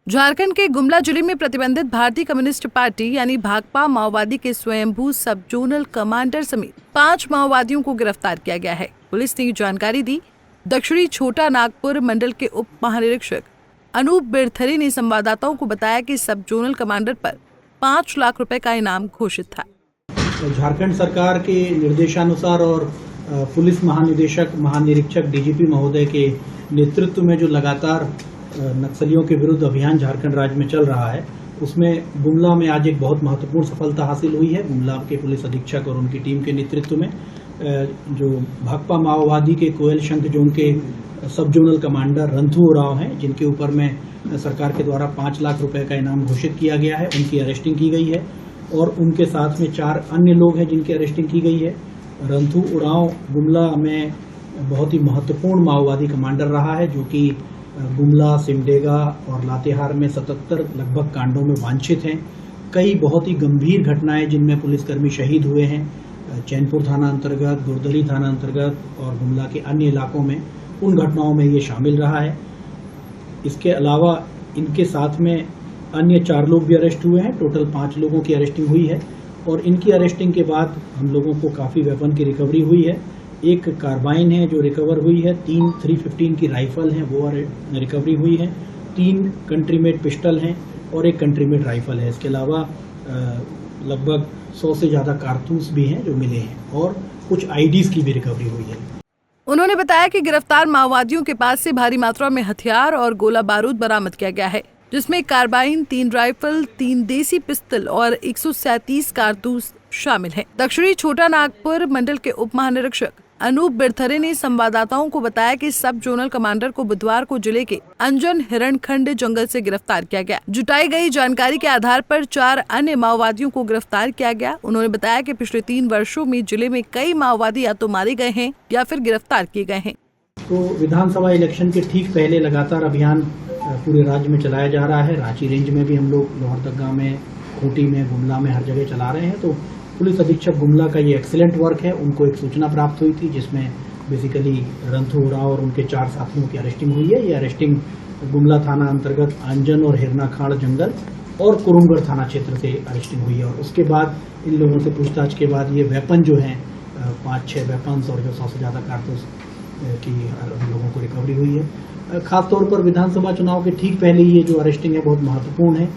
झारखंड के गुमला जिले में प्रतिबंधित भारतीय कम्युनिस्ट पार्टी यानी भाकपा माओवादी के स्वयंभू सब जोनल कमांडर समेत 5 माओवादियों को गिरफ्तार किया गया है। पुलिस ने जानकारी दी। दक्षिणी छोटा नागपुर मंडल के उप महानिरीक्षक अनूप बिरथरे ने संवाददाताओं को बताया कि सब जोनल कमांडर पर 5 लाख रुपए का इनाम घोषित था। झारखंड सरकार के निर्देशानुसार और पुलिस महानिरीक्षक डीजीपी महोदय के नेतृत्व में जो लगातार नक्सलियों के विरुद्ध अभियान झारखंड राज्य में चल रहा है, उसमें गुमला में आज एक बहुत महत्वपूर्ण सफलता हासिल हुई है। गुमला के पुलिस अधीक्षक और उनकी टीम के नेतृत्व में जो भाकपा माओवादी के कोयल शंख जोन के सब जोनल कमांडर रंथू उरांव हैं, जिनके ऊपर में सरकार के द्वारा 5 लाख रुपए का इनाम घोषित किया गया है, उनकी अरेस्टिंग की गई है। और उनके साथ में 4 अन्य लोग हैं जिनकी अरेस्टिंग की गई है। रंथू उरांव गुमला में बहुत ही महत्वपूर्ण माओवादी कमांडर रहा है, जो कि गुमला, सिमडेगा और लातेहार में 77 लगभग कांडों में वांछित हैं। कई बहुत ही गंभीर घटनाएं जिनमें पुलिसकर्मी शहीद हुए हैं, चैनपुर थाना अंतर्गत, गुरदरी थाना अंतर्गत और गुमला के अन्य इलाकों में, उन घटनाओं में ये शामिल रहा है। इसके अलावा इनके साथ में अन्य 4 लोग भी अरेस्ट हुए हैं। टोटल 5 लोगों की अरेस्टिंग हुई है और इनकी अरेस्टिंग के बाद हम लोगों को काफ़ी वेपन की रिकवरी हुई है। एक कार्बाइन है जो रिकवर हुई है, 3 315 की राइफल हैं वो रिकवरी हुई है, 3 कंट्री मेड पिस्टल हैं और एक कंट्री मेड राइफल है। इसके अलावा लगभग 100 से ज़्यादा कारतूस भी हैं जो मिले हैं और कुछ आईडीज की भी रिकवरी हुई है। उन्होंने बताया कि गिरफ्तार माओवादियों के पास से भारी मात्रा में हथियार और गोला बारूद बरामद किया गया है, जिसमें कार्बाइन, 3 राइफल, 3 देसी पिस्तल और 137 कारतूस शामिल हैं। दक्षिणी छोटा नागपुर मंडल के उप महानिरीक्षक अनूप बिरथरे ने संवाददाताओं को बताया कि सब जोनल कमांडर को बुधवार को जिले के अंजन हिरणखंड जंगल से गिरफ्तार किया गया। जुटाई गई जानकारी के आधार पर 4 अन्य माओवादियों को गिरफ्तार किया गया। उन्होंने बताया कि पिछले 3 वर्षों में जिले में कई माओवादी या तो मारे गए हैं या फिर गिरफ्तार किए गए हैं। तो विधानसभा इलेक्शन के ठीक पहले लगातार अभियान पूरे राज्य में चलाया जा रहा है। रांची रेंज में भी हम लोग लोहरदगा में, खूंटी में, गुमला में हर जगह चला रहे हैं। तो पुलिस अधीक्षक गुमला का ये एक्सीलेंट वर्क है। उनको एक सूचना प्राप्त हुई थी जिसमें बेसिकली रंथू उरांव और उनके 4 साथियों की अरेस्टिंग हुई है। ये अरेस्टिंग गुमला थाना अंतर्गत अंजन और हिरनाखाड़ जंगल और कुरुमगढ़ थाना क्षेत्र से अरेस्टिंग हुई है। और उसके बाद इन लोगों से पूछताछ के बाद ये वेपन जो हैं 5-6 वेपन्स और जो 100 से ज़्यादा कारतूस की हम लोगों को रिकवरी हुई है। खासतौर पर विधानसभा चुनाव के ठीक पहले ये जो अरेस्टिंग है बहुत महत्वपूर्ण है।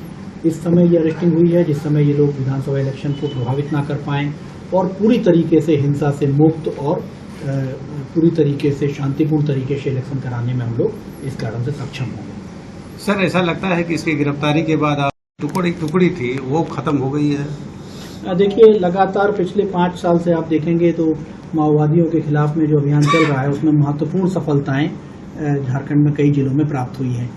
इस समय ये अरेस्टिंग हुई है जिस समय ये लोग विधानसभा इलेक्शन को प्रभावित ना कर पाएं और पूरी तरीके से हिंसा से मुक्त और पूरी तरीके से शांतिपूर्ण तरीके से इलेक्शन कराने में हम लोग इस कारण से सक्षम होंगे। सर, ऐसा लगता है कि इसकी गिरफ्तारी के बाद टुकड़ी थी वो खत्म हो गई है। देखिए, लगातार पिछले 5 साल से आप देखेंगे तो माओवादियों के खिलाफ में जो अभियान चल रहा है उसमें महत्वपूर्ण सफलताएं झारखंड में कई जिलों में प्राप्त हुई है।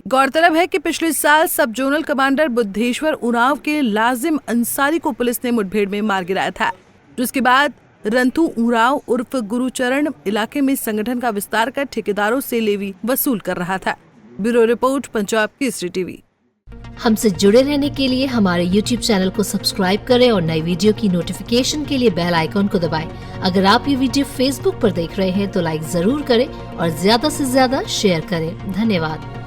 गौरतलब है कि पिछले साल सब जोनल कमांडर बुद्धेश्वर उरांव के लाजिम अंसारी को पुलिस ने मुठभेड़ में मार गिराया था, जिसके बाद रंथू उरांव उर्फ गुरुचरण इलाके में संगठन का विस्तार कर ठेकेदारों से लेवी वसूल कर रहा था। Bureau report, Punjab Kesari TV. हमसे जुड़े रहने के लिए हमारे YouTube चैनल को सब्सक्राइब करें और नई वीडियो की नोटिफिकेशन के लिए बेल आइकॉन को दबाएं। अगर आप ये वीडियो Facebook पर देख रहे हैं तो लाइक जरूर करें और ज्यादा से ज्यादा शेयर करें। धन्यवाद।